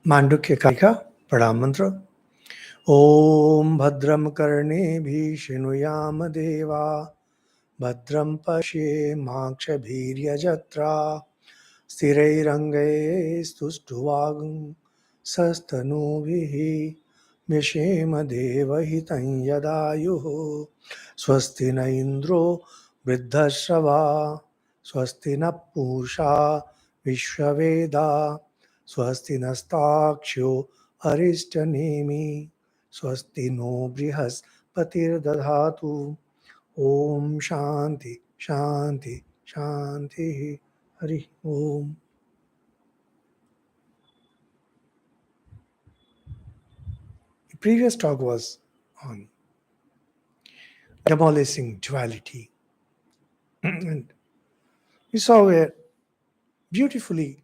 Mandukya Karika, Pradam Mantra. Om Bhadram Karne Shinuyam Deva Bhadram Pashe Makshabhirya Jatra Sthirairangaye Stustuvagam Sastanuvihi Vyashema Deva Hitam Yadayuhu Swasti na Indro Vriddhashrava Swasti na Pusha Vishwaveda Swasti nastakshyo Arishtanemi Swasti no Brihaspati Dadhatu Om Shanti Shanti Shanti Hari Om. The previous talk was on demolishing duality. And we saw where beautifully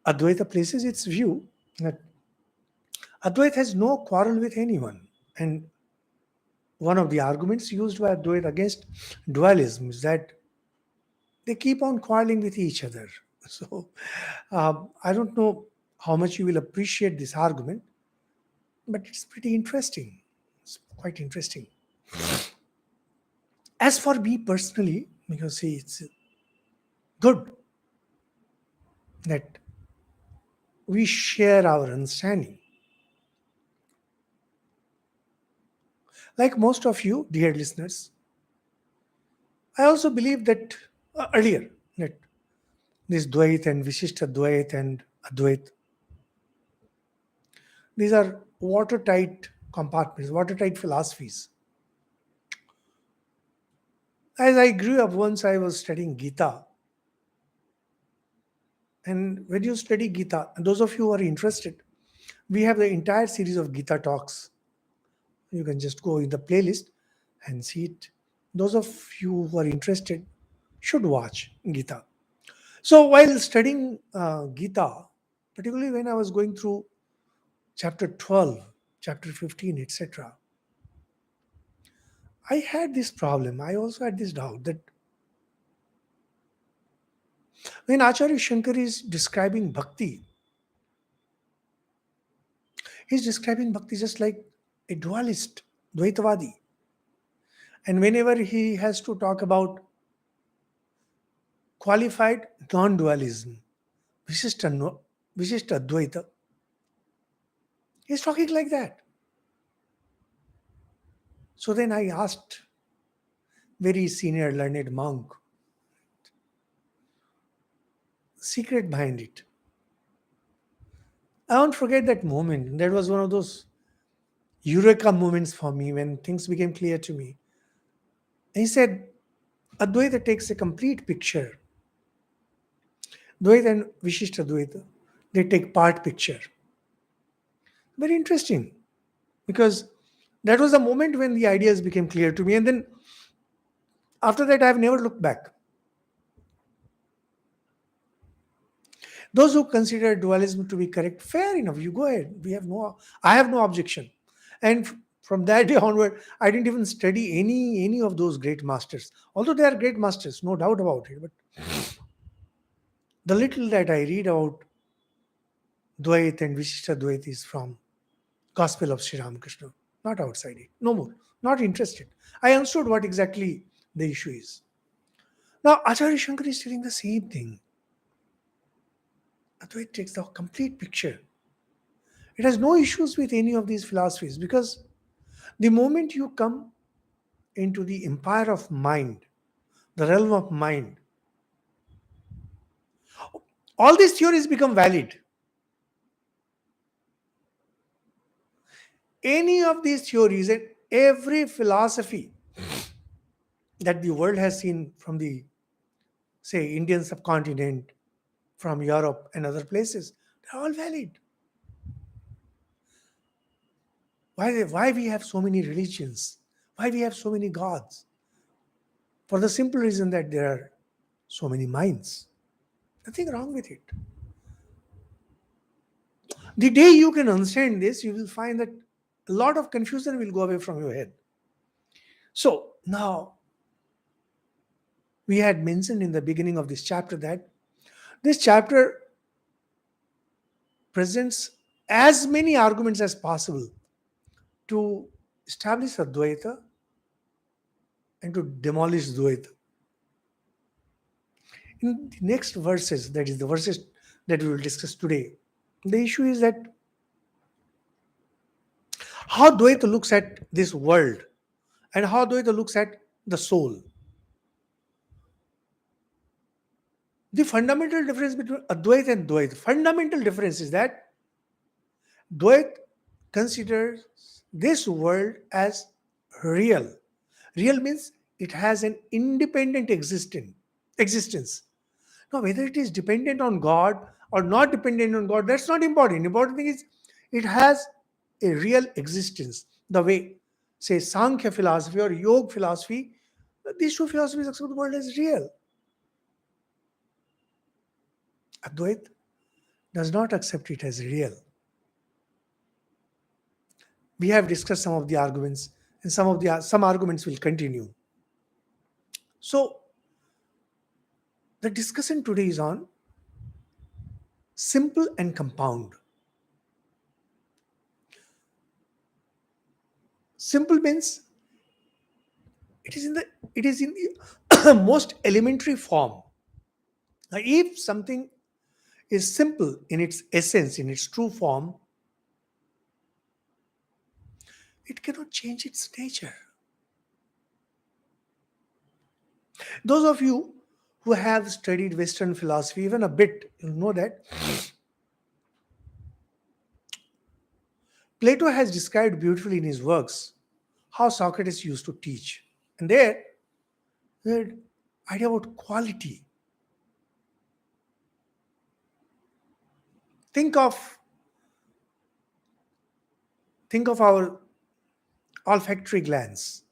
Advaita places its view that Advaita has no quarrel with anyone. And one of the arguments used by Advaita against dualism is that they keep on quarreling with each other. So I don't know how much you will appreciate this argument, but it's pretty interesting. It's quite interesting. As for me personally, because see, it's good that we share our understanding. Like most of you, dear listeners, I also believe that earlier that this Dvait and Vishishta Dvait and Advait, these are watertight compartments, watertight philosophies. As I grew up, once I was studying Gita. And when you study Gita, and those of you who are interested, we have the entire series of Gita talks. You can just go in the playlist and see it. Those of you who are interested should watch Gita. So while studying Gita, particularly when I was going through chapter 12, chapter 15, etc., I had this problem. I also had this doubt that when Acharya Shankar is describing bhakti, he's describing bhakti just like a dualist, Dvaitavadi. And whenever he has to talk about qualified non-dualism, Vishishta Advaita, he's talking like that. So then I asked very senior learned monk, secret behind it. I won't forget that moment. That was one of those eureka moments for me when things became clear to me. He said, Advaita takes a complete picture. Dvaita and Vishishta Advaita, they take part picture. Very interesting, because that was the moment when the ideas became clear to me. And then after that, I've never looked back. Those who consider dualism to be correct, fair enough, you go ahead. I have no objection. And from that day onward, I didn't even study any of those great masters. Although they are great masters, no doubt about it. But the little that I read about Dvait and Vishishta Dvait is from Gospel of Sri Ramakrishna, not outside it. No more. Not interested. I understood what exactly the issue is. Now, Acharya Shankar is telling the same thing. Advaita takes the complete picture. It has no issues with any of these philosophies, because the moment you come into the empire of mind, the realm of mind, all these theories become valid. Any of these theories and every philosophy that the world has seen from the, say, Indian subcontinent, from Europe and other places, they're all valid. Why we have so many religions? Why we have so many gods? For the simple reason that there are so many minds. Nothing wrong with it. The day you can understand this, you will find that a lot of confusion will go away from your head. So now, we had mentioned in the beginning of this chapter that this chapter presents as many arguments as possible to establish Advaita and to demolish Dvaita. In the next verses, that is the verses that we will discuss today, the issue is that how Dvaita looks at this world and how Dvaita looks at the soul. The fundamental difference between Advaita and Dvaita, fundamental difference is that Dvaita considers this world as real. Real means it has an independent existence. Now, whether it is dependent on God or not dependent on God, that's not important. Important thing is it has a real existence. The way, say, Sankhya philosophy or Yoga philosophy, these two philosophies accept the world as real. Advaita does not accept it as real. We have discussed some of the arguments, and some arguments will continue. So, the discussion today is on simple and compound. Simple means it is in the most elementary form. Now, if something is simple in its essence, in its true form, it cannot change its nature. Those of you who have studied Western philosophy even a bit, you know that Plato has described beautifully in his works how Socrates used to teach. And there, the idea about quality. Think of our olfactory glands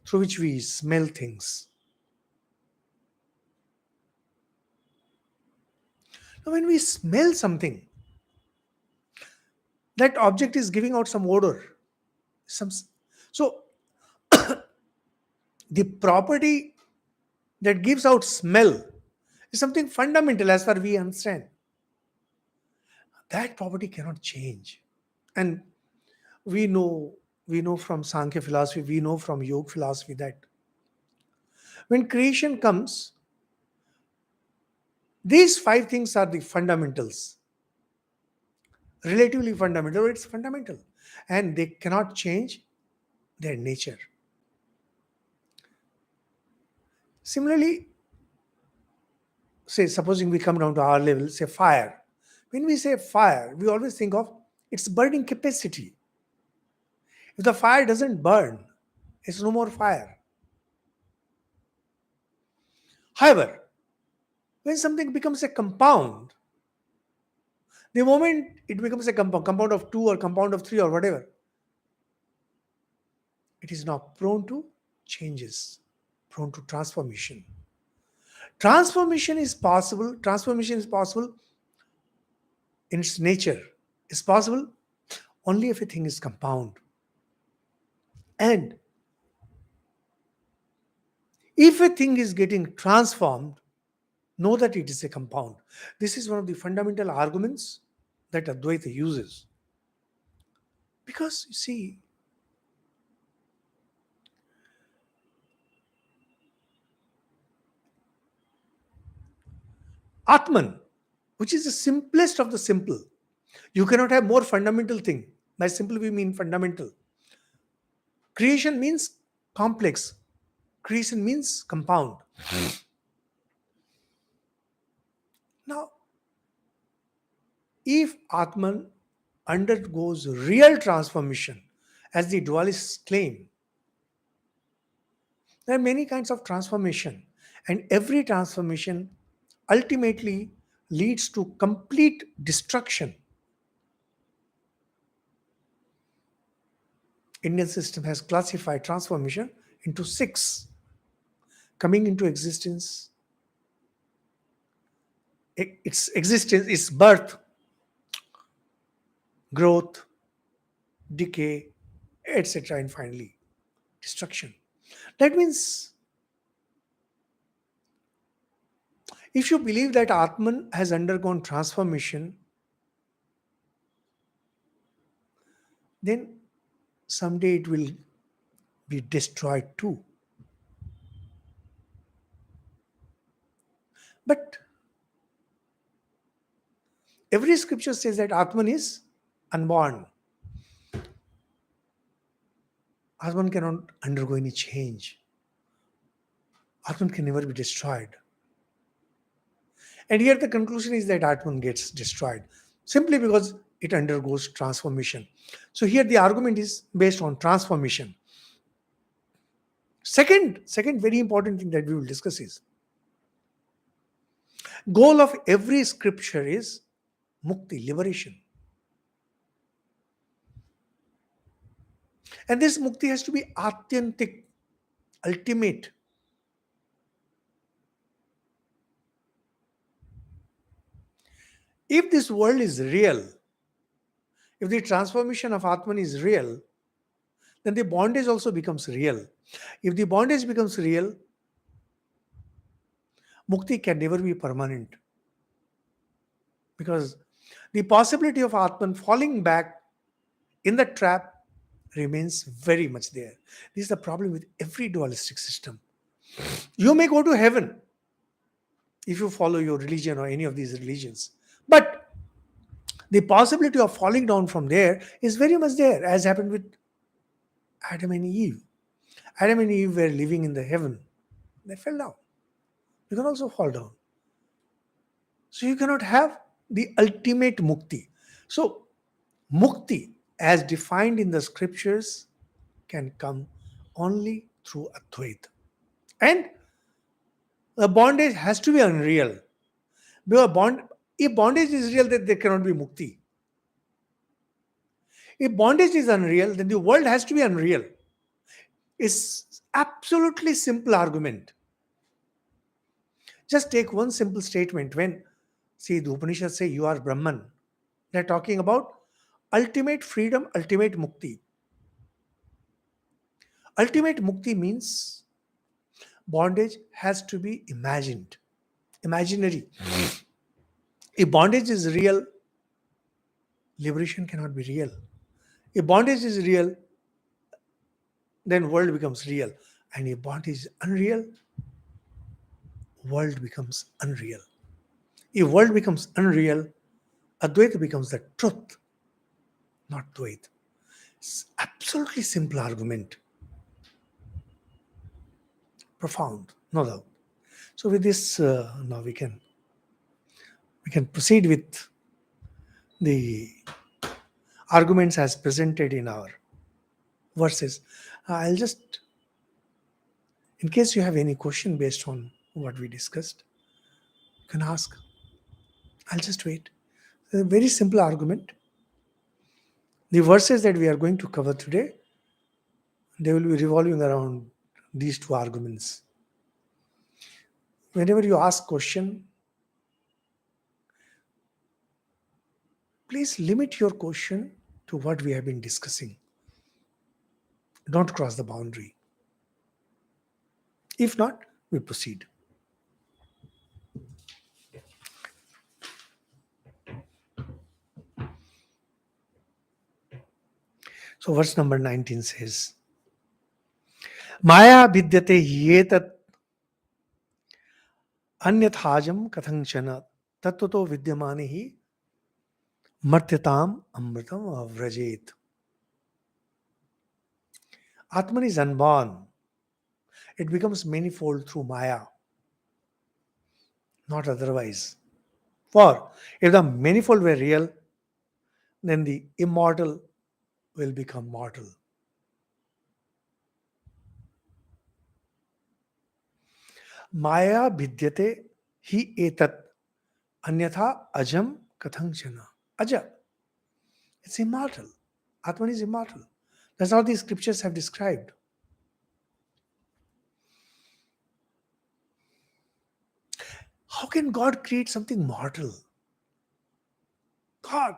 through which we smell things. Now, when we smell something, that object is giving out some odor. So, the property that gives out smell is something fundamental as far as we understand. That property cannot change. And we know from Sankhya philosophy, we know from Yoga philosophy that when creation comes, these five things are the fundamentals. Relatively fundamental, it's fundamental. And they cannot change their nature. Similarly, say, supposing we come down to our level, say fire. When we say fire, we always think of its burning capacity. If the fire doesn't burn, it's no more fire. However, when something becomes a compound, the moment it becomes a compound of two or compound of three or whatever, it is now prone to changes, prone to transformation. Transformation is possible in its nature. It's possible only if a thing is compound. And if a thing is getting transformed, know that it is a compound. This is one of the fundamental arguments that Advaita uses. Because, you see, Atman, which is the simplest of the simple. You cannot have more fundamental thing. By simple we mean fundamental. Creation means complex. Creation means compound. Now, if Atman undergoes real transformation, as the dualists claim, there are many kinds of transformation, and every transformation ultimately leads to complete destruction. Indian system has classified transformation into 6. Coming into existence, its existence is birth, growth, decay, etc., and finally destruction. That means if you believe that Atman has undergone transformation, then someday it will be destroyed too. But every scripture says that Atman is unborn. Atman cannot undergo any change. Atman can never be destroyed. And here the conclusion is that Atman gets destroyed simply because it undergoes transformation. So here the argument is based on transformation. Second very important thing that we will discuss is goal of every scripture is mukti, liberation. And this mukti has to be authentic, ultimate. If this world is real, if the transformation of Atman is real, then the bondage also becomes real. If the bondage becomes real, mukti can never be permanent. Because the possibility of Atman falling back in the trap remains very much there. This is the problem with every dualistic system. You may go to heaven if you follow your religion or any of these religions. But the possibility of falling down from there is very much there, as happened with Adam and Eve. Adam and Eve were living in the heaven. They fell down. You can also fall down. So you cannot have the ultimate mukti. So mukti, as defined in the scriptures, can come only through Advaita. And the bondage has to be unreal. Because if bondage is real, then there cannot be mukti. If bondage is unreal, then the world has to be unreal. It's absolutely simple argument. Just take one simple statement. When, see, the Upanishads say you are Brahman, they're talking about ultimate freedom, ultimate mukti. Ultimate mukti means bondage has to be imagined, imaginary. If bondage is real, liberation cannot be real. If bondage is real, then world becomes real. And if bondage is unreal, world becomes unreal. If world becomes unreal, Advaita becomes the truth, not Dvaita. It's absolutely simple argument. Profound, no doubt. So with this, now we can proceed with the arguments as presented in our verses. I'll just, in case you have any question based on what we discussed, you can ask. I'll just wait. A very simple argument. The verses that we are going to cover today, they will be revolving around these two arguments. Whenever you ask question, please limit your question to what we have been discussing. Don't cross the boundary. If not, we proceed. So verse number 19 says, Maya vidyate yetat anyathajam kathanchana tattvato vidyamanehi martyatam amritam avrajet. Atman is unborn. It becomes manifold through Maya, not otherwise. For if the manifold were real, then the immortal will become mortal. Maya vidyate hi etat anyatha ajam kathanchana. Aja, it's immortal. Atman is immortal. That's how the scriptures have described. How can God create something mortal? God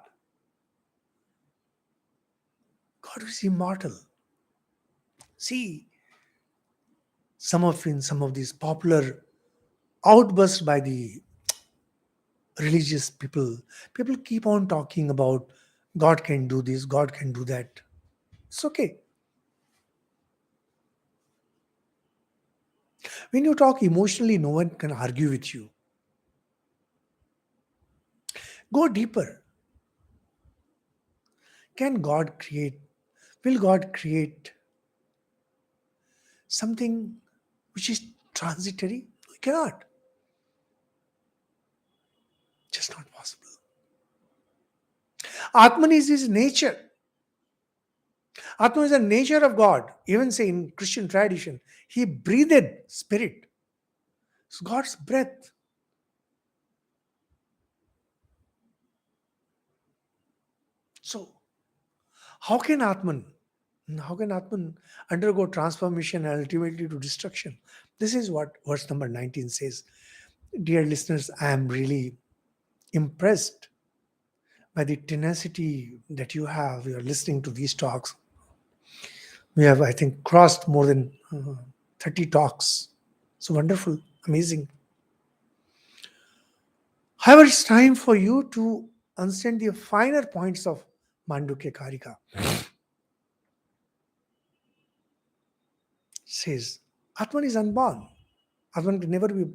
is immortal. See, some of these popular outbursts by the religious people keep on talking about God can do this, God can do that. It's okay. When you talk emotionally, no one can argue with you. Go deeper. Can God create? Will God create something which is transitory? We cannot. Just not possible. Atman is his nature. Atman is the nature of God. Even say in Christian tradition, he breathed spirit. It's God's breath. So how can Atman, how can Atman undergo transformation and ultimately to destruction? This is what verse number 19 says. Dear listeners, I am really impressed by the tenacity that you have. You are listening to these talks. We have, I think, crossed more than 30 talks. So wonderful, amazing. However, it's time for you to understand the finer points of Mandukya Karika. It says, Atman is unborn. Atman can never be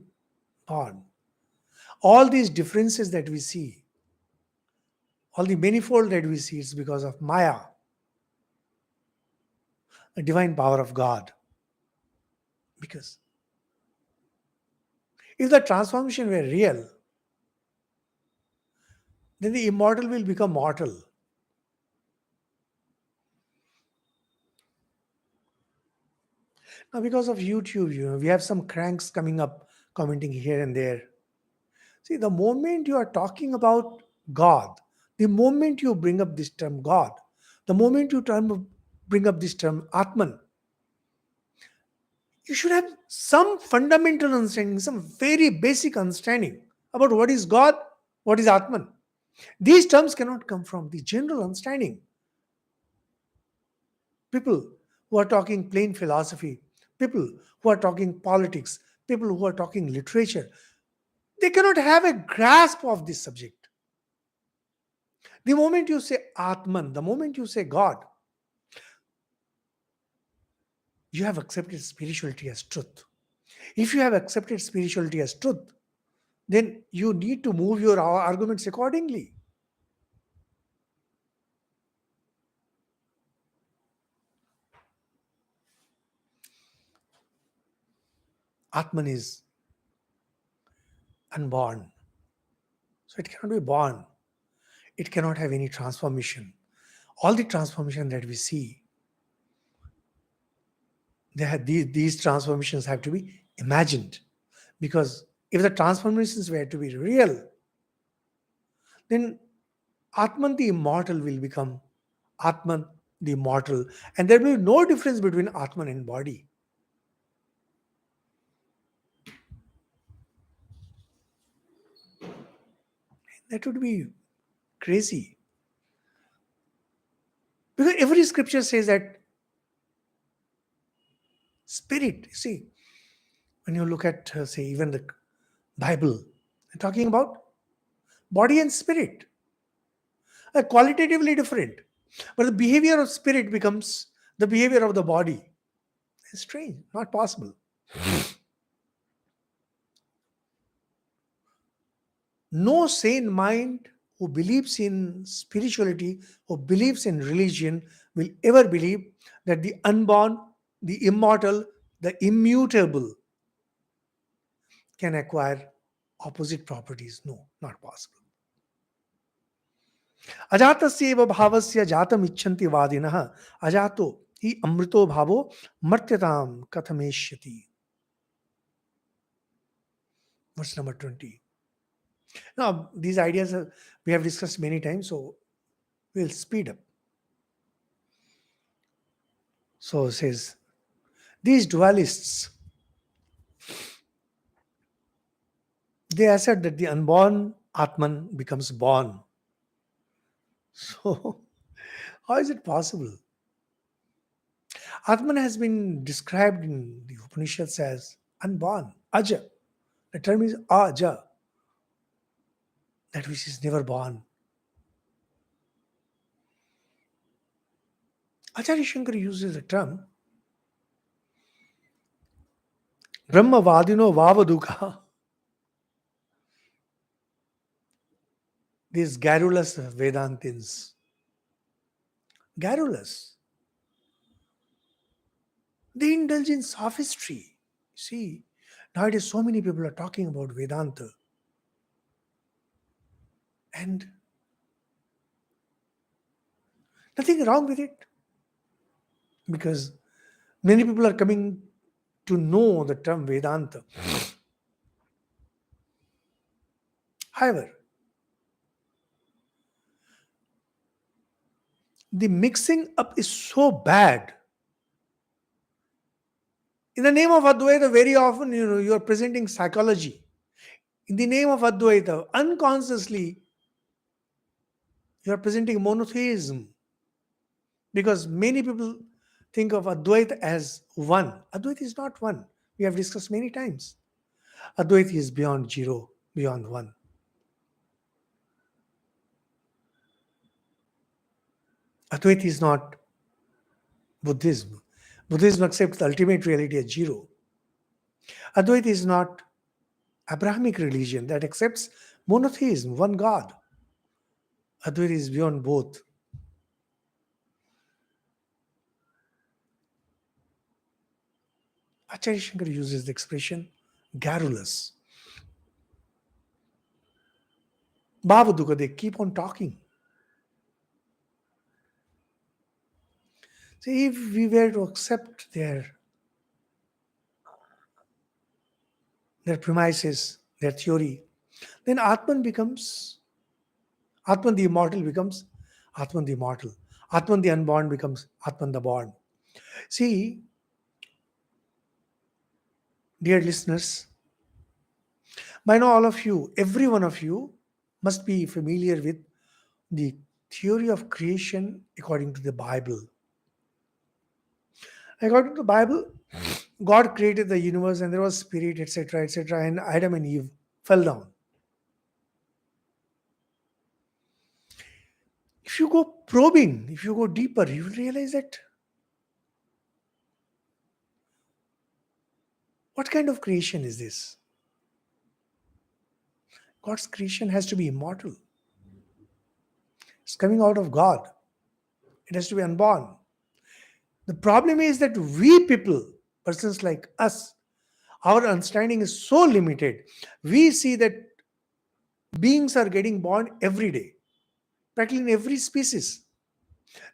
born. All these differences that we see, all the manifold that we see, it's because of Maya, the divine power of God. Because if the transformation were real, then the immortal will become mortal. Now, because of YouTube, we have some cranks coming up, commenting here and there. See, the moment you are talking about God, the moment you bring up this term God, the moment you bring up this term Atman, you should have some fundamental understanding, some very basic understanding about what is God, what is Atman. These terms cannot come from the general understanding. People who are talking plain philosophy, people who are talking politics, people who are talking literature, they cannot have a grasp of this subject. The moment you say Atman, the moment you say God, you have accepted spirituality as truth. If you have accepted spirituality as truth, then you need to move your arguments accordingly. Atman is unborn. So it cannot be born. It cannot have any transformation. All the transformation that we see, these transformations have to be imagined. Because if the transformations were to be real, then Atman the immortal will become Atman the immortal. And there will be no difference between Atman and body. That would be crazy. Because every scripture says that spirit, you see, when you look at, say, even the Bible, they're talking about body and spirit are qualitatively different. But the behavior of spirit becomes the behavior of the body. It's strange, not possible. No sane mind who believes in spirituality, who believes in religion, will ever believe that the unborn, the immortal, the immutable can acquire opposite properties. No, not possible. अजातस्यैव भावस्य जातम इच्छन्ति वादिनः अजातो हि अमृतो भावो मर्त्यताम कथमेष्यति. Verse number 20. Now, these ideas we have discussed many times, so we'll speed up. So it says, these dualists, they assert that the unborn Atman becomes born. So, how is it possible? Atman has been described in the Upanishads as unborn, aja. The term is aja, that which is never born. Acharya Shankar uses the term Brahmavadino Vavaduka, these garrulous Vedantins. Garrulous. They indulge in sophistry. See, nowadays so many people are talking about Vedanta. And nothing wrong with it. Because many people are coming to know the term Vedanta. However, the mixing up is so bad. In the name of Advaita, very often you are presenting psychology. In the name of Advaita, unconsciously you are presenting monotheism. Because many people think of Advaita as one. Advaita is not one. We have discussed many times. Advaita is beyond zero, beyond one. Advaita is not Buddhism. Buddhism accepts the ultimate reality as zero. Advaita is not Abrahamic religion that accepts monotheism, one God. Advaita is beyond both. Acharya Shankar uses the expression garrulous. Bhavaduka, they keep on talking. See, if we were to accept their premises, their theory, then Atman the immortal becomes Atman the immortal. Atman the unborn becomes Atman the born. See, dear listeners, by now all of you, every one of you must be familiar with the theory of creation according to the Bible. According to the Bible, God created the universe and there was spirit, etc., etc., and Adam and Eve fell down. If you go probing, if you go deeper, you will realize that what kind of creation is this? God's creation has to be immortal. It's coming out of God. It has to be unborn. The problem is that we people, persons like us, our understanding is so limited. We see that beings are getting born every day, practically in every species.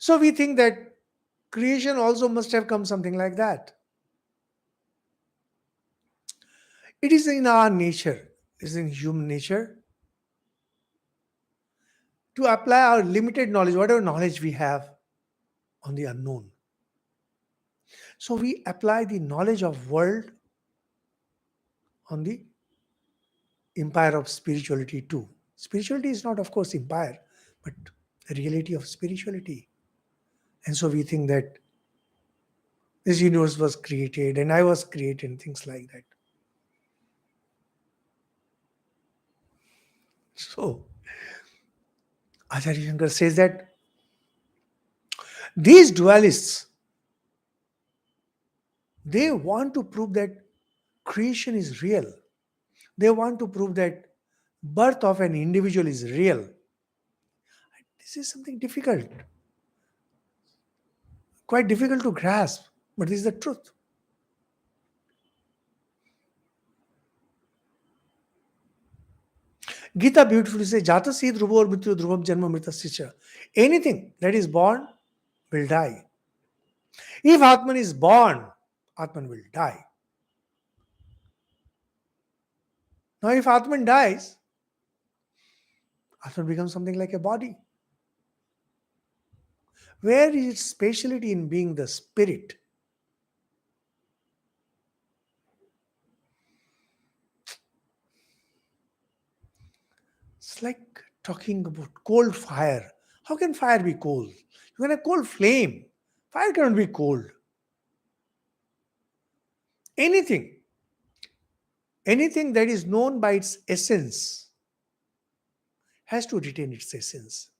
So we think that creation also must have come something like that. It is in our nature, it is in human nature to apply our limited knowledge, whatever knowledge we have, on the unknown. So we apply the knowledge of world on the empire of spirituality too. Spirituality is not, of course, empire, but the reality of spirituality. And so we think that this universe was created and I was created and things like that. So Acharya Shankar says that these dualists, they want to prove that creation is real. They want to prove that birth of an individual is real. This is something difficult, quite difficult to grasp, but this is the truth. Gita beautifully says, Jata si dhruvo mrityu dhruvam janma mritasya. Anything that is born will die. If Atman is born, Atman will die. Now, if Atman dies, Atman becomes something like a body. Where is its speciality in being the spirit? It's like talking about cold fire. How can fire be cold? You can have cold flame. Fire cannot be cold. Anything, anything that is known by its essence has to retain its essence.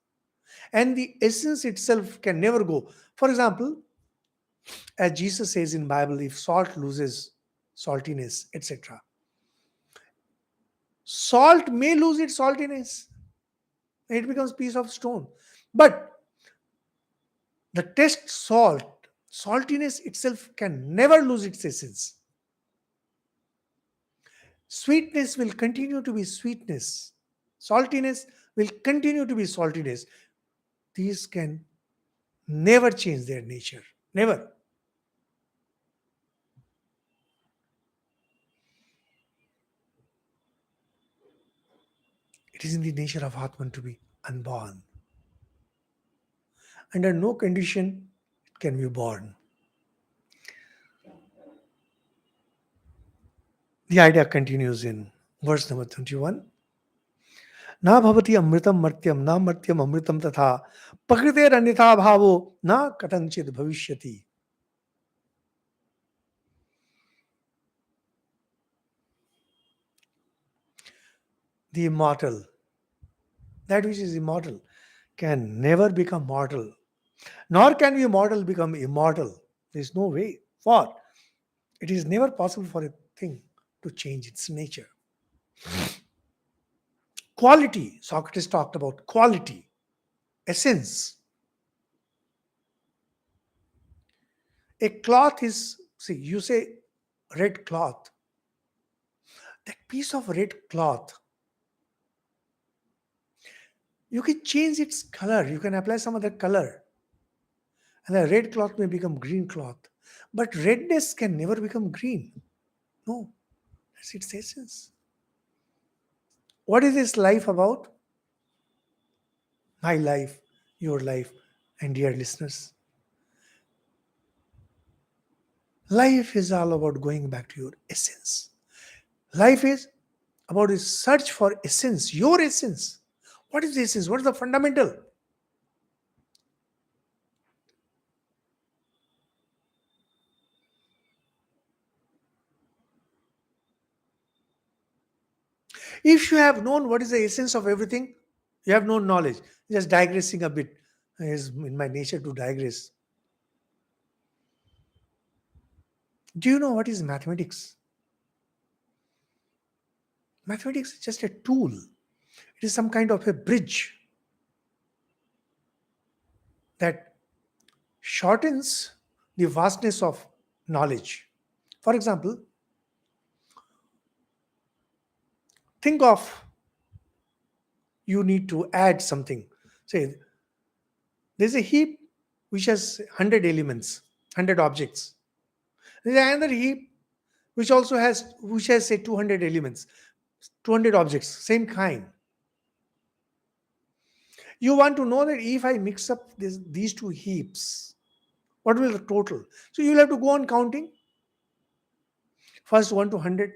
And the essence itself can never go. For example, as Jesus says in Bible, if salt loses saltiness, etc. Salt may lose its saltiness. It becomes piece of stone. But the test salt, saltiness itself can never lose its essence. Sweetness will continue to be sweetness. Saltiness will continue to be saltiness. These can never change their nature. Never. It is in the nature of Atman to be unborn. Under no condition it can be born. The idea continues in verse number 21. Na bhavati amritam martyam na martyam amritam tatha prakriter anyatha bhavo na katanchid bhavishyati. The immortal, that which is immortal, can never become mortal, nor can the mortal become immortal. There is no way. For it is never possible for a thing to change its nature. Quality, Socrates talked about quality, essence. A cloth is, see, you say red cloth. That piece of red cloth, you can change its color. You can apply some other color. And the red cloth may become green cloth. But redness can never become green. No, that's its essence. What is this life about? My life, your life, and dear listeners. Life is all about going back to your essence. Life is about a search for essence, your essence. What is the essence? What is the fundamental? If you have known what is the essence of everything, you have known knowledge. Just digressing a bit. It is in my nature to digress. Do you know what is mathematics? Mathematics is just a tool. It is some kind of a bridge that shortens the vastness of knowledge. For example, think of you need to add something. Say there's a heap which has 100 elements, 100 objects. There's another heap which has say 200 elements, 200 objects, same kind. You want to know that if I mix up these two heaps, what will the total? So you'll have to go on counting. First 1 to 100,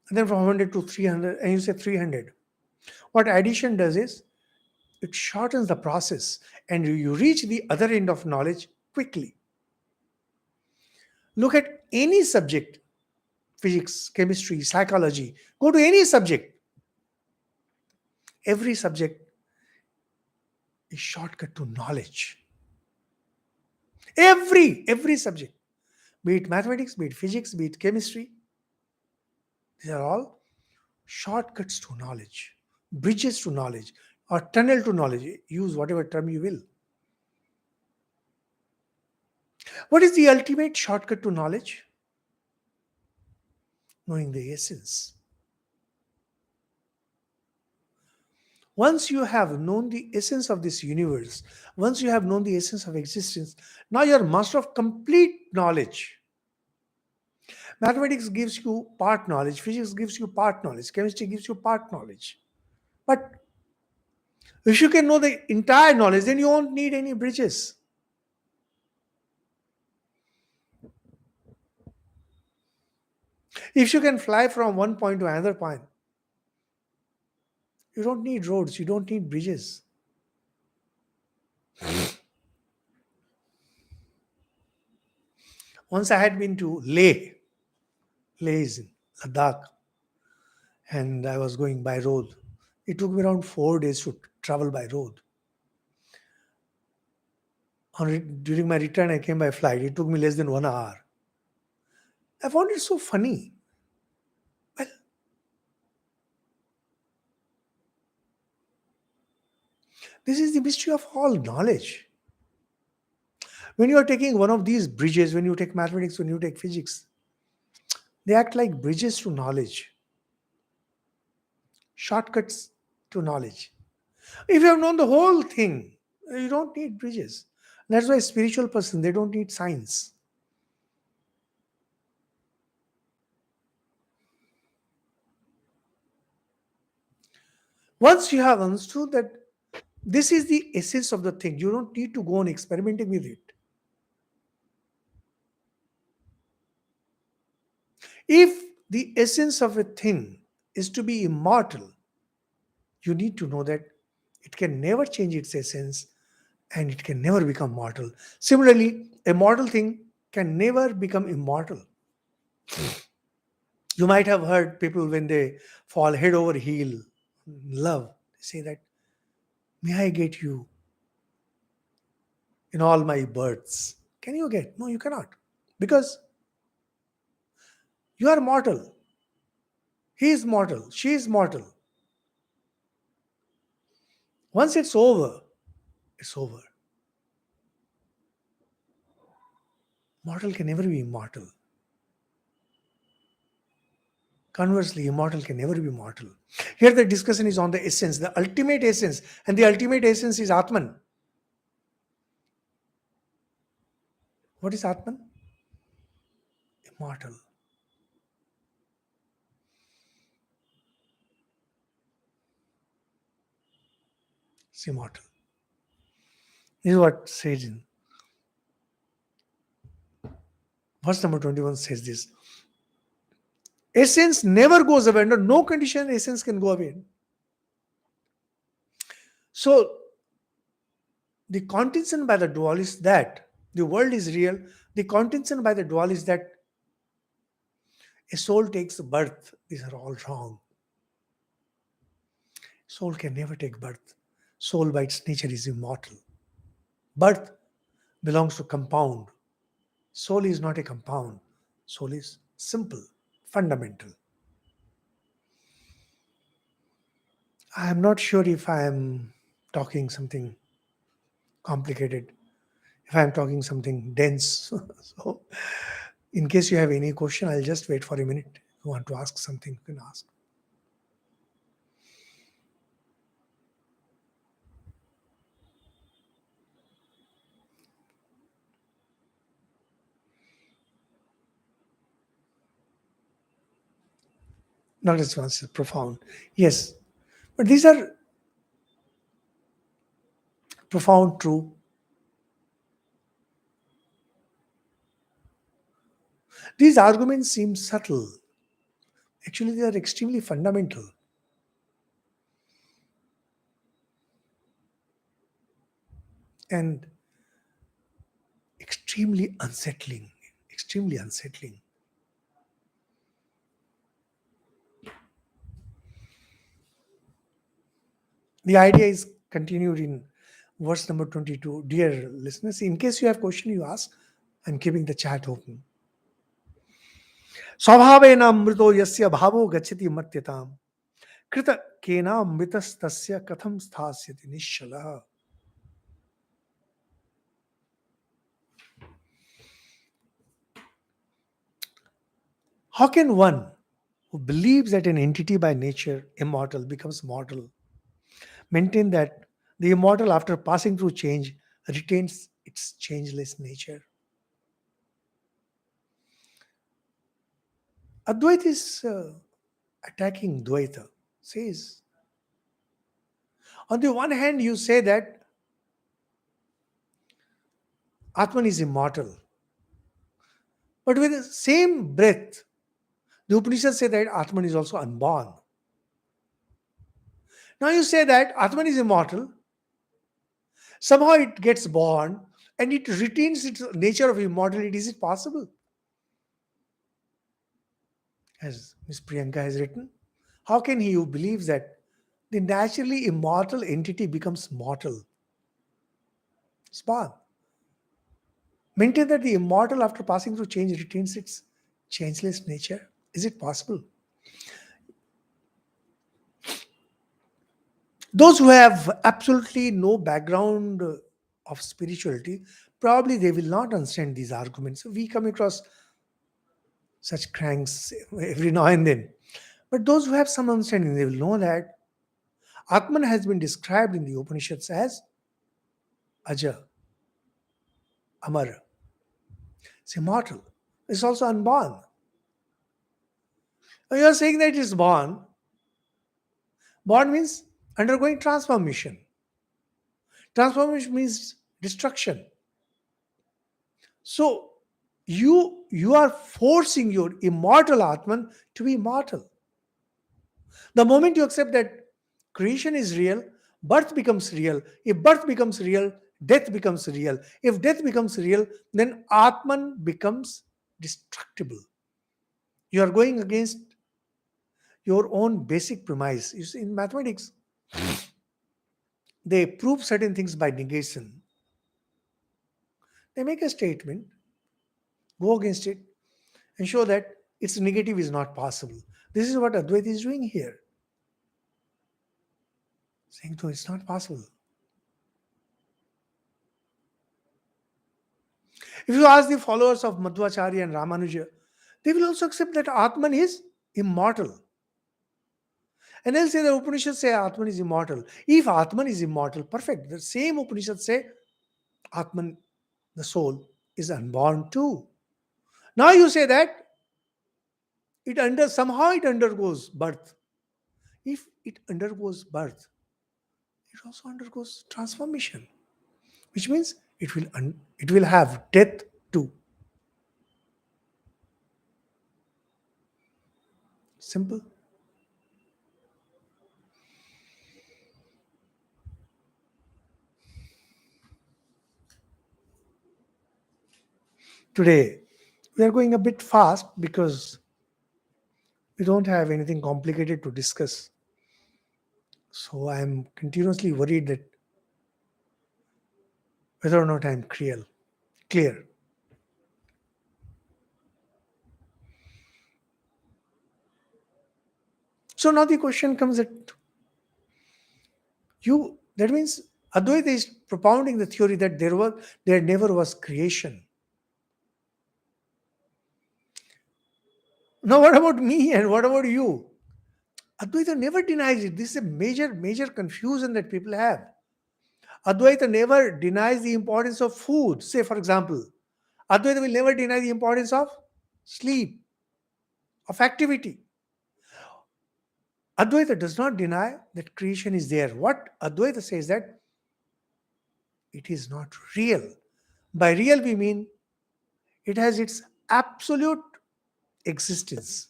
and then from 100 to 300, and you say 300. What addition does is it shortens the process and you reach the other end of knowledge quickly. Look at any subject, physics, chemistry, psychology, go to any subject. Every subject is shortcut to knowledge. Every subject, be it mathematics, be it physics, be it chemistry, these are all shortcuts to knowledge, bridges to knowledge, or tunnel to knowledge. Use whatever term you will. What is the ultimate shortcut to knowledge? Knowing the essence. Once you have known the essence of this universe, once you have known the essence of existence, now you are master of complete knowledge. Mathematics gives you part knowledge, physics gives you part knowledge, chemistry gives you part knowledge. But if you can know the entire knowledge, then you won't need any bridges. If you can fly from one point to another point, you don't need roads, you don't need bridges. Once I had been to Leh. Leh is in Ladakh, and I was going by road. It took me around 4 days to travel by road. During my return, I came by flight. It took me less than 1 hour. I found it so funny. Well, this is the mystery of all knowledge. When you are taking one of these bridges, when you take mathematics, when you take physics, they act like bridges to knowledge, shortcuts to knowledge. If you have known the whole thing, you don't need bridges. That's why spiritual person, they don't need science. Once you have understood that this is the essence of the thing, you don't need to go on experimenting with it. If the essence of a thing is to be immortal, you need to know that it can never change its essence and it can never become mortal. Similarly, a mortal thing can never become immortal. You might have heard people when they fall head over heel in love, they say that, may I get you in all my births? Can you get? No, you cannot. Because you are mortal. He is mortal. She is mortal. Once it's over, it's over. Mortal can never be immortal. Conversely, immortal can never be mortal. Here the discussion is on the essence, the ultimate essence. And the ultimate essence is Atman. What is Atman? Immortal. It's immortal. This is what says in verse number 21 says this. Essence never goes away. Under no condition essence can go away. So the contention by the dual is that the world is real. The contention by the dual is that a soul takes birth. These are all wrong. Soul can never take birth. Soul by its nature is immortal. Birth belongs to compound. Soul is not a compound. Soul is simple, fundamental. I am not sure if I am talking something complicated, if I am talking something dense. So, in case you have any question, I'll just wait for a minute. If you want to ask something, you can ask. Not responsive, profound. Yes, but these are profound, true. These arguments seem subtle. Actually, they are extremely fundamental. And extremely unsettling. Extremely unsettling. The idea is continued in verse number 22. Dear listeners, in case you have question, you ask. I'm keeping the chat open. स्वभावेन अमृतो यस्य भावो गच्छति मत्यताम कृत केनामृतस्तस्य कथम स्थास्यति निश्चलः. How can one who believes that an entity by nature immortal becomes mortal maintain that the immortal, after passing through change, retains its changeless nature? Advaita is attacking Dvaita. Says, on the one hand, you say that Atman is immortal, but with the same breath, the Upanishads say that Atman is also unborn. Now you say that Atman is immortal, somehow it gets born and it retains its nature of immortality. Is it possible? As Ms. Priyanka has written, how can he who believes that the naturally immortal entity becomes mortal? It's born. maintain that the immortal, after passing through change, retains its changeless nature? Is it possible? Those who have absolutely no background of spirituality, probably they will not understand these arguments. We come across such cranks every now and then. But those who have some understanding, they will know that Atman has been described in the Upanishads as Aja, Amar. It's immortal. It's also unborn. Now you are saying that it is born. Born means undergoing transformation. Transformation means destruction. So you are forcing your immortal Atman to be immortal. The moment you accept that creation is real, birth becomes real. If birth becomes real, death becomes real. If death becomes real, then Atman becomes destructible. You are going against your own basic premise. You see, in mathematics, they prove certain things by negation. They make a statement, go against it, and show that its negative is not possible. This is what Advaita is doing here. Saying, no, it's not possible. If you ask the followers of Madhvacharya and Ramanuja, they will also accept that Atman is immortal. And they'll say the Upanishads say Atman is immortal. If Atman is immortal, perfect. The same Upanishads say Atman, the soul, is unborn too. Now you say that somehow it undergoes birth. If it undergoes birth, it also undergoes transformation, which means it will have death too. Simple. Today, we are going a bit fast because we don't have anything complicated to discuss. So I am continuously worried that whether or not I am clear. So now the question comes that that means Advaita is propounding the theory that there never was creation. Now what about me and what about you? Advaita never denies it. This is a major confusion that people have. Advaita never denies the importance of food. Say, for example, Advaita will never deny the importance of sleep, of activity. Advaita does not deny that creation is there. What Advaita says that it is not real. By real, we mean it has its absolute existence.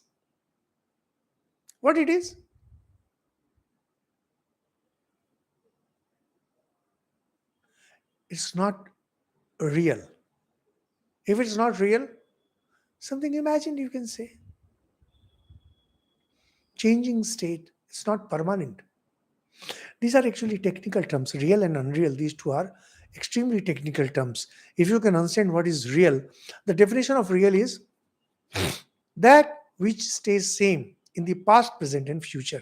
What it is? It's not real. If it's not real, something imagined, you can say. Changing state, it's not permanent. These are actually technical terms. Real and unreal, these two are extremely technical terms. If you can understand what is real, the definition of real is that which stays same in the past, present, and future.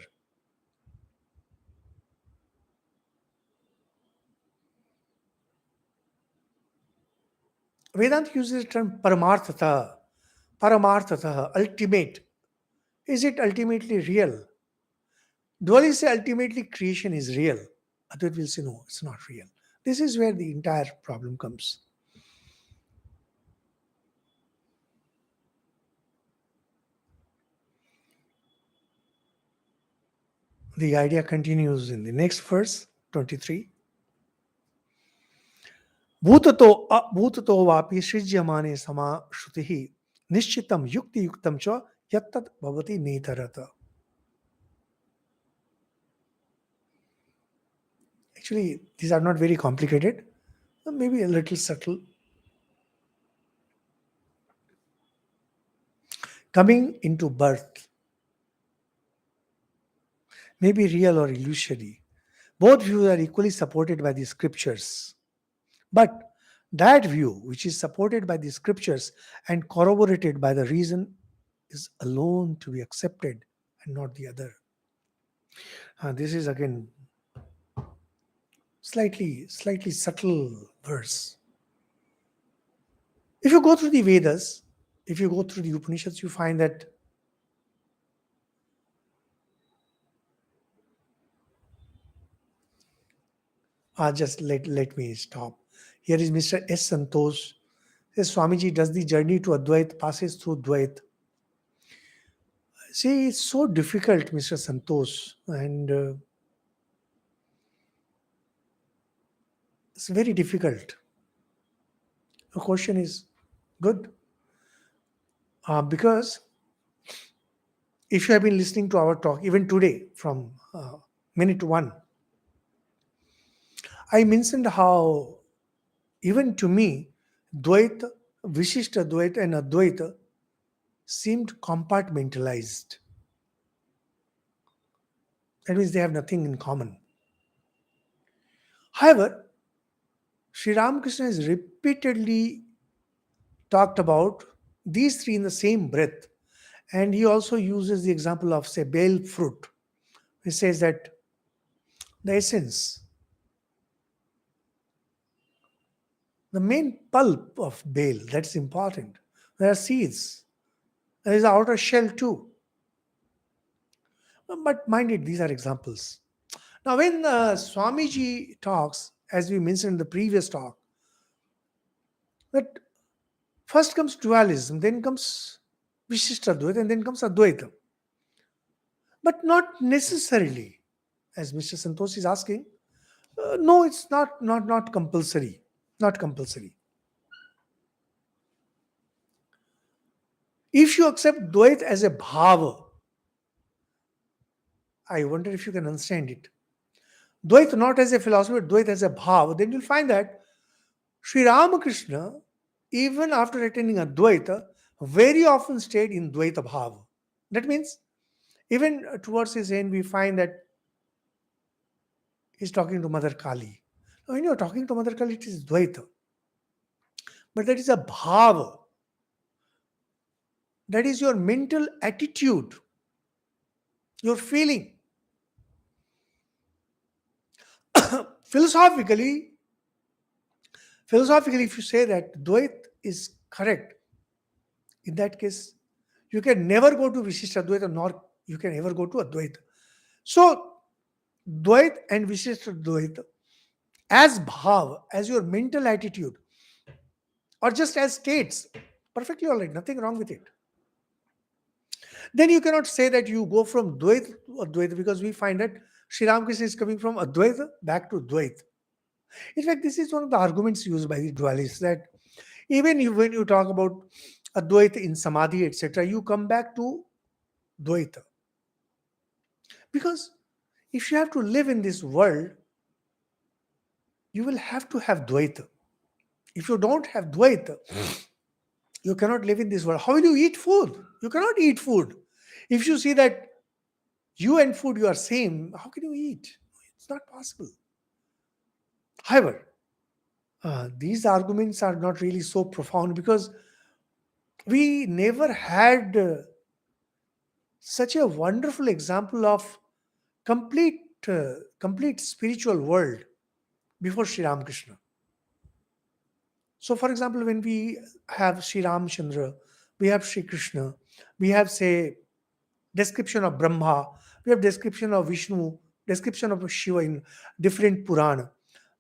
Vedanta uses the term paramarthata, ultimate. Is it ultimately real? Dualists say ultimately creation is real. Advaita will say no, it's not real. This is where the entire problem comes. The idea continues in the next verse, 23. भूततो वापि सृज्यमाने समा श्रुतिः निश्चितं युक्तियुक्तं च यत्तत् भवति नेतरत. Actually, these are not very complicated, maybe a little subtle. Coming into birth may be real or illusory. Both views are equally supported by the scriptures. But That view, which is supported by the scriptures and corroborated by the reason, is alone to be accepted and not the other. This is again slightly subtle verse. If you go through the Vedas, if you go through the Upanishads, you find that just let me stop. Here is Mr. S. Santosh. Says Swamiji, does the journey to Advait passes through Dvait? See, it's so difficult, Mr. Santosh, and it's very difficult. The question is good because if you have been listening to our talk, even today from minute one, I mentioned how even to me, Dvaita, Vishishta Dvaita, and Advaita seemed compartmentalized. That means they have nothing in common. However, Sri Ramakrishna has repeatedly talked about these three in the same breath. And he also uses the example of, say, bale fruit. He says that the essence, the main pulp of bale, that's important. There are seeds. There is the outer shell too. But mind it, these are examples. Now, when Swamiji talks, as we mentioned in the previous talk, that first comes dualism, then comes Vishishtadvaita, and then comes Advaita. But not necessarily, as Mr. Santosh is asking. No, it's not compulsory. Not compulsory. If you accept Dvait as a bhava, I wonder if you can understand it. Dvait not as a philosophy, but Dvait as a bhava, then you'll find that Sri Ramakrishna, even after attaining Advaita, very often stayed in Dvaita bhava. That means, even towards his end, we find that he's talking to Mother Kali. Now, when you're talking to Mother Kali, it is Dvaita. But that is a bhava. That is your mental attitude, your feeling. Philosophically, if you say that Dvait is correct, in that case, you can never go to Vishishtadvaita nor you can ever go to Advaita. So, Dvait and Vishishtadvaita as bhav, as your mental attitude, or just as states, perfectly all right, nothing wrong with it. Then you cannot say that you go from Dvaita to Advaita because we find that Sri Ramakrishna is coming from Advaita back to Dvaita. In fact, this is one of the arguments used by the dualists that even when you talk about Advaita in Samadhi, etc., you come back to Dvaita. Because if you have to live in this world, you will have to have Dvaita. If you don't have Dvaita, you cannot live in this world. How will you eat food? You cannot eat food. If you see that you and food, you are same, how can you eat? It's not possible. However, these arguments are not really so profound because we never had such a wonderful example of complete spiritual world before Sri Ramakrishna. So, for example, when we have Sri Ramchandra, we have Sri Krishna, we have, say, description of Brahma, we have description of Vishnu, description of Shiva in different Purana.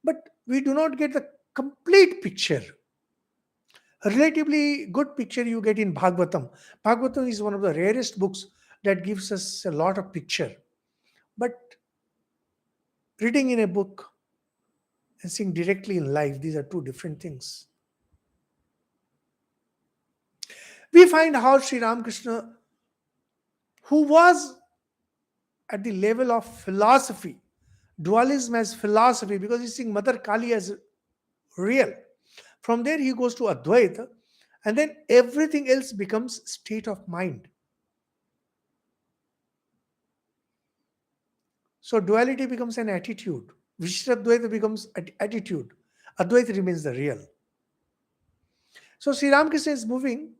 But we do not get the complete picture. A relatively good picture you get in Bhagavatam. Bhagavatam is one of the rarest books that gives us a lot of picture. But reading in a book and seeing directly in life, these are two different things. We find how Sri Ramakrishna, who was at the level of philosophy, dualism as philosophy, because he's seeing Mother Kali as real. From there, he goes to Advaita, and then everything else becomes state of mind. So, duality becomes an attitude. Vishishtadvaita becomes attitude. Advaita remains the real. So Sri Ramakrishna is moving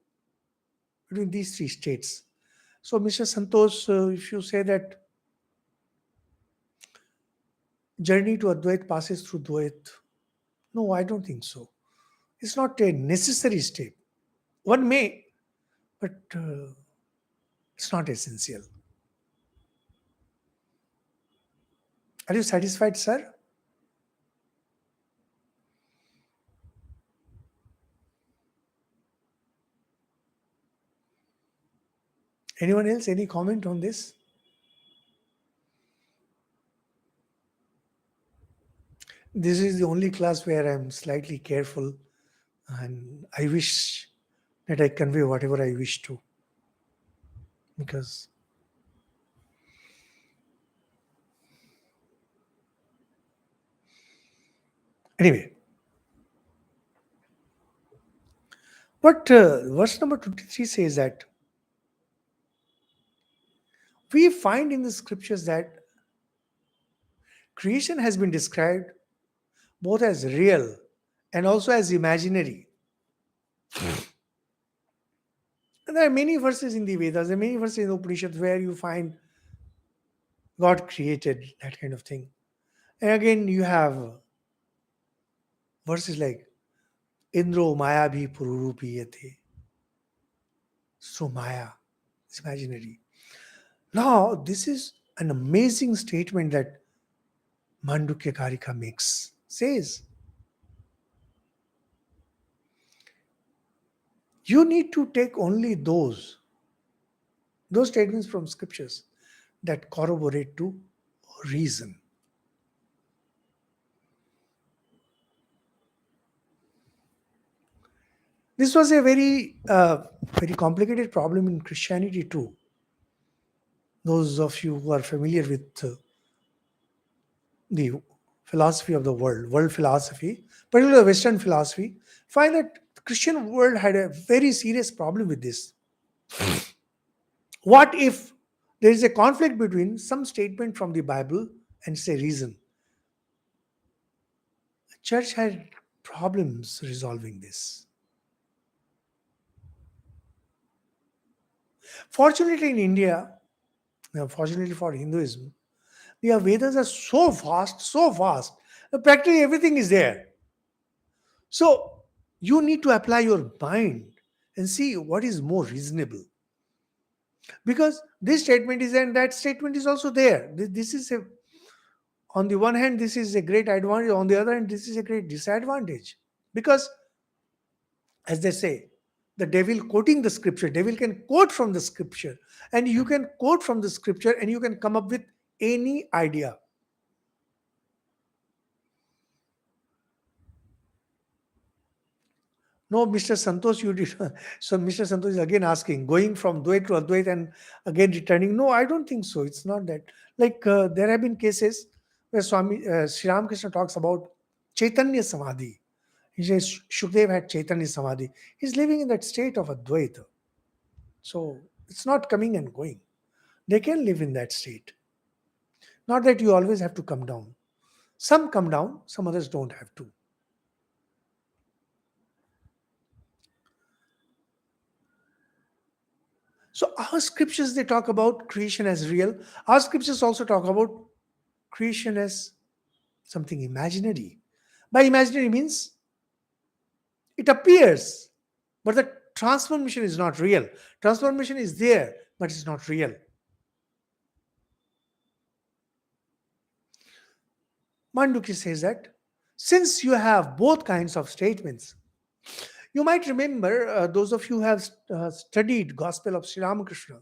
between these three states. So Mr. Santosh, if you say that journey to Advait passes through Dvait, no, I don't think so. It's not a necessary state. One may, but it's not essential. Are you satisfied, sir? Anyone else? Any comment on this? This is the only class where I'm slightly careful, and I wish that I convey whatever I wish to. Because, anyway, but verse number 23 says that we find in the scriptures that creation has been described both as real and also as imaginary. And there are many verses in the Vedas, there are many verses in the Upanishads where you find God created that kind of thing. And again, you have verses like Indro Maya bhi pururupiyate. So Maya is imaginary. Now, this is an amazing statement that Mandukya Karika makes. Says, you need to take only those statements from scriptures that corroborate to reason. This was a very complicated problem in Christianity too. Those of you who are familiar with the philosophy of the world philosophy, particularly Western philosophy, find that the Christian world had a very serious problem with this. What if there is a conflict between some statement from the Bible and say reason? The church had problems resolving this. Fortunately, in India, fortunately for Hinduism, the Vedas are so vast, that practically everything is there. So you need to apply your mind and see what is more reasonable. Because this statement is and that statement is also there. This is a, on the one hand, this is a great advantage. On the other hand, this is a great disadvantage. Because, as they say, the devil quoting the scripture, devil can quote from the scripture, and you can quote from the scripture and you can come up with any idea. No, Mr. Santosh, you did. So Mr. Santosh is again asking, going from Dvait to Advait and again returning. No, I don't think so. It's not that. Like there have been cases where Swami Sri Ramakrishna talks about Chaitanya Samadhi. He says Shukdev had Chaitanya Samadhi. He's living in that state of Advaita. So it's not coming and going. They can live in that state. Not that you always have to come down. Some come down, some others don't have to. So our scriptures, they talk about creation as real. Our scriptures also talk about creation as something imaginary. By imaginary means it appears, but the transformation is not real. Transformation is there, but it's not real. Mandukya says that since you have both kinds of statements, you might remember those of you who have studied Gospel of Sri Ramakrishna.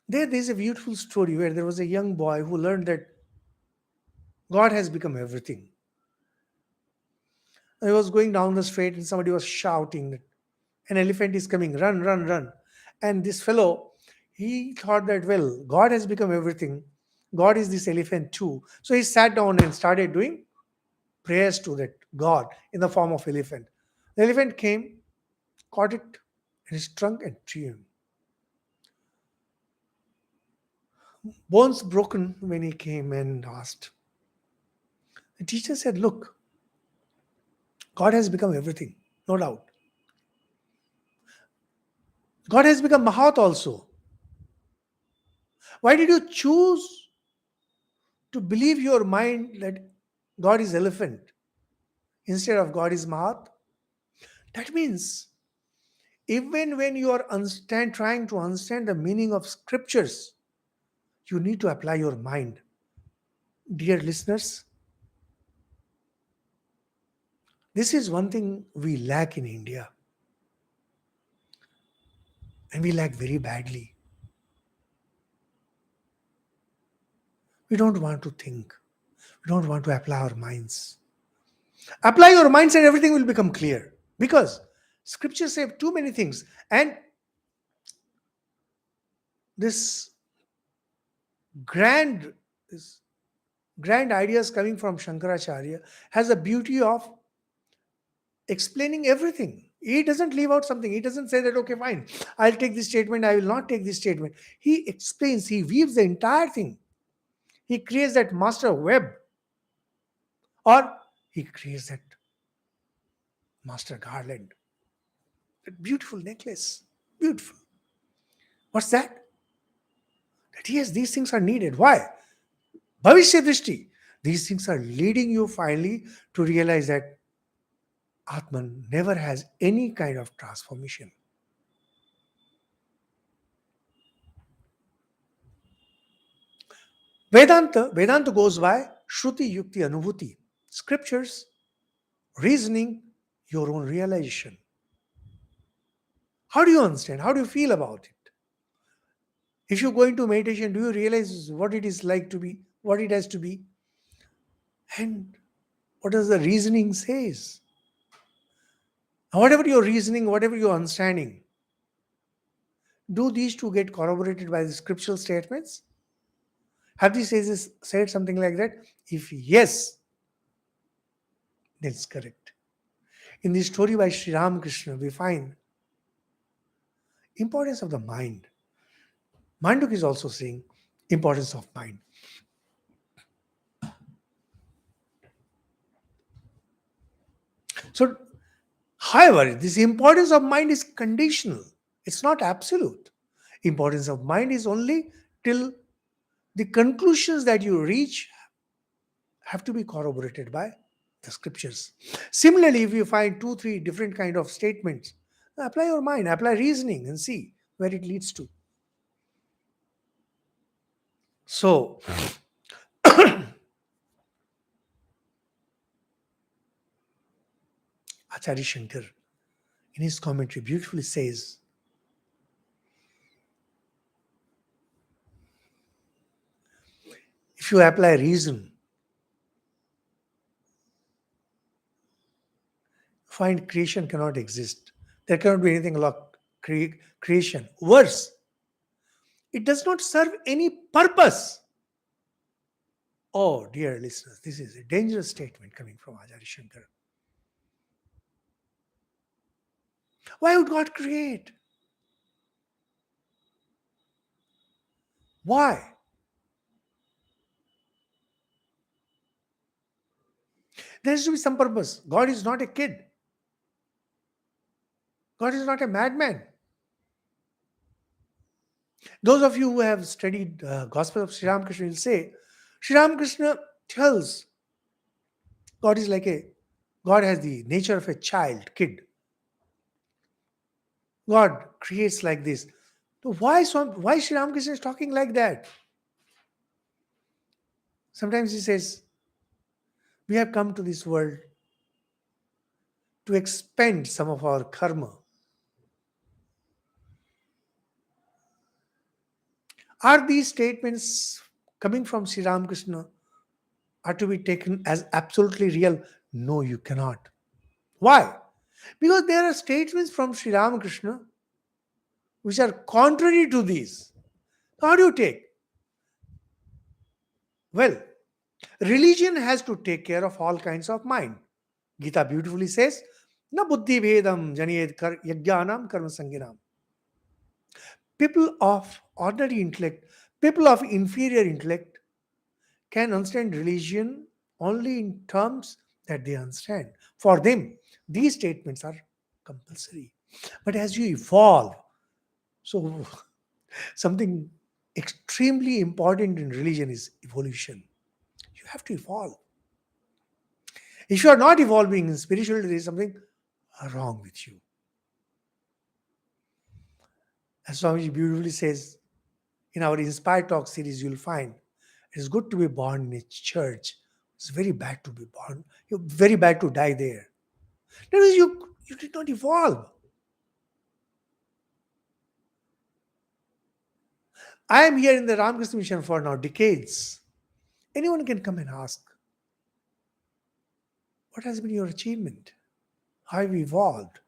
There's a beautiful story where there was a young boy who learned that God has become everything. I was going down the street and somebody was shouting that an elephant is coming, run, run, run. And this fellow, he thought that, well, God has become everything. God is this elephant too. So he sat down and started doing prayers to that God in the form of elephant. The elephant came, caught it in his trunk and threw him. Bones broken when he came and asked. The teacher said, look, God has become everything. no doubt. God has become Mahat also. Why did you choose to believe your mind that God is elephant instead of God is Mahat? That means even when you are trying to understand the meaning of scriptures, you need to apply your mind. Dear listeners, this is one thing we lack in India, and we lack very badly. We don't want to think. We don't want to apply our minds. Apply your minds and everything will become clear. Because scriptures say too many things. And this grand, this grand ideas coming from Shankaracharya has a beauty of explaining everything. He doesn't leave out something. He doesn't say that, okay, fine, I'll take this statement, I will not take this statement. He explains, he weaves the entire thing. He creates that master web, or he creates that master garland, that beautiful necklace. Beautiful. What's that? That yes, these things are needed. Why? Bhavishya Drishti. These things are leading you finally to realize that Atman never has any kind of transformation. Vedanta goes by Shruti Yukti Anubhuti. Scriptures, reasoning, your own realization. How do you understand? How do you feel about it? If you go into meditation, do you realize what it is like to be, what it has to be? And what does the reasoning says? Whatever your reasoning, whatever your understanding, do these two get corroborated by the scriptural statements? Have these said something like that? If yes, then it's correct. In the story by Sri Ramakrishna, we find importance of the mind. Mandukya is also saying importance of mind. So, however, this importance of mind is conditional. It's not absolute. Importance of mind is only till the conclusions that you reach have to be corroborated by the scriptures. Similarly, if you find two, three different kind of statements, apply your mind, apply reasoning and see where it leads to. So, Acharya Shankar, in his commentary, beautifully says, if you apply reason, find creation cannot exist. There cannot be anything like creation. Worse, it does not serve any purpose. Oh, dear listeners, this is a dangerous statement coming from Acharya Shankar. Why would God create? Why? There has to be some purpose. God is not a kid. God is not a madman. Those of you who have studied Gospel of Sri Ramakrishna will say, Sri Ramakrishna tells God is like God has the nature of a child, kid. God creates like this. So why Sri Ramakrishna is talking like that? Sometimes he says, we have come to this world to expend some of our karma. Are these statements coming from Sri Ramakrishna are to be taken as absolutely real? No, you cannot. Why? Because there are statements from Sri Ramakrishna which are contrary to these. How do you take? Well, religion has to take care of all kinds of mind. Gita beautifully says, Na buddhi bhedam janayed yajnanam karma sanginam. People of ordinary intellect, people of inferior intellect can understand religion only in terms that they understand. For them, these statements are compulsory. But as you evolve, so something extremely important in religion is evolution. You have to evolve. If you are not evolving in spirituality, there is something wrong with you. As Swamiji beautifully says in our Inspired Talk series, you'll find it is good to be born in a church. It's very bad to be born. You're very bad to die there. That means you did not evolve. I am here in the Ramakrishna mission for now decades. Anyone can come and ask, what has been your achievement? How have you evolved?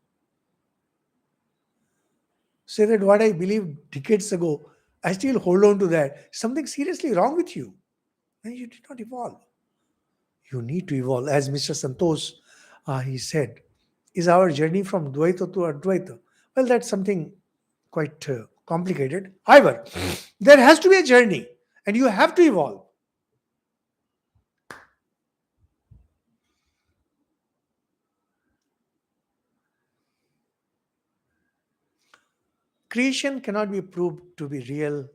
Say that what I believed decades ago, I still hold on to that. Something seriously wrong with you. And you did not evolve. You need to evolve. As Mr. Santosh, he said, is our journey from Dvaita to Advaita. Well, that's something quite complicated. However, there has to be a journey and you have to evolve. Creation cannot be proved to be real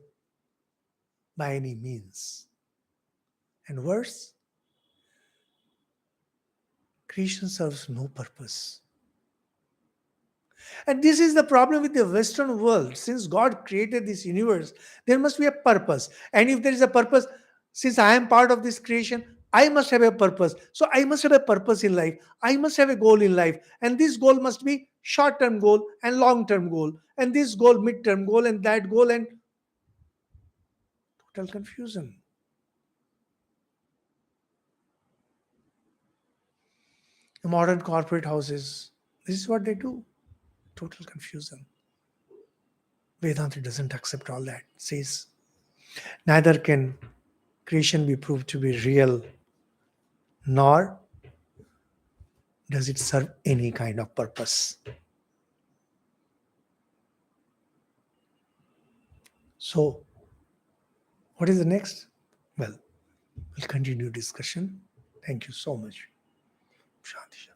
by any means. And worse, creation serves no purpose. And this is the problem with the Western world. Since God created this universe, there must be a purpose. And if there is a purpose, since I am part of this creation, I must have a purpose. So I must have a purpose in life. I must have a goal in life. And this goal must be short-term goal and long-term goal. And this goal, mid-term goal, and that goal, and total confusion. The modern corporate houses, this is what they do. Total confusion. Vedanta doesn't accept all that. It says, neither can creation be proved to be real, nor does it serve any kind of purpose. So, what is the next? Well, we'll continue discussion. Thank you so much. Shanti.